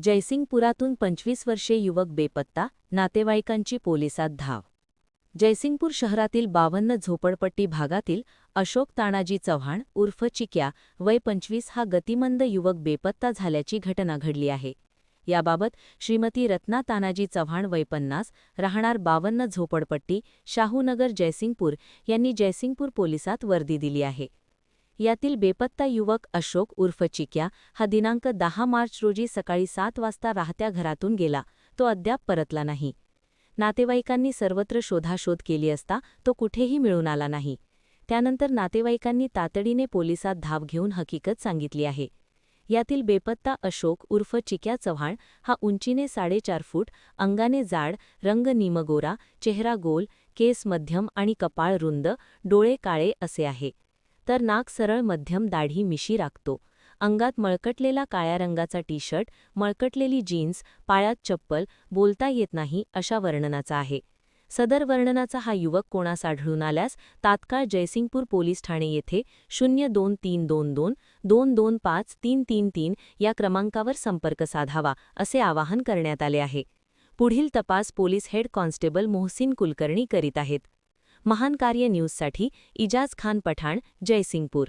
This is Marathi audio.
जयसिंगपुरातून 25 वर्षीय युवक बेपत्ता, नातेवाईकांची पोलिसात धाव. जयसिंगपूर शहरातील 52 झोपडपट्टी भागातील अशोक तानाजी चव्हाण उर्फ चिक्या वय 25 हा गतिमंद युवक बेपत्ता झाल्याची घटना घडली आहे. याबाबत श्रीमती रत्ना तानाजी चव्हाण वय 50 राहणार 52 झोपडपट्टी शाहूनगर जयसिंगपूर यांनी जयसिंगपूर पोलिसात वर्दी दिली आहे. यातील बेपत्ता युवक अशोक उर्फ चिक्या हा दिनांक 10 मार्च रोजी सकाळी 7 वाजता राहत्या घरातून गेला. तो अद्याप परतला नाही. नातेवाईकांनी सर्वत्र शोधाशोध केली असता तो कुठेही मिळून आला नाही. त्यानंतर नातेवाईकांनी तातडीने पोलिसात धाव घेऊन हकीकत सांगितली आहे. यातील बेपत्ता अशोक उर्फ चिक्या चव्हाण हा उंचीने 4.5 फूट, अंगाने जाड, रंग निमगोरा, चेहरा गोल, केस मध्यम आणि कपाळ रुंद, डोळे काळे असे आहे. तर नाक सरळ, मध्यम दाढी मिशी राखतो. अंगात मळकटलेला काळ्या रंगाचा टी-शर्ट, मळकटलेली जीन्स, पायात चप्पल, बोलता येत नाही अशा वर्णनाचा आहे. सदर वर्णनाचा हा युवक कोणास आढळून आल्यास तात्काळ जयसिंगपूर पोलीस ठाणे येथे 02322 225 333 या क्रमांकावर संपर्क साधावा असे आवाहन करण्यात आले आहे. पुढील तपास police head constable Mohsin Kulkarni करीत आहेत. महान कार्य न्यूजसाठी इजाज खान पठाण, जयसिंगपूर.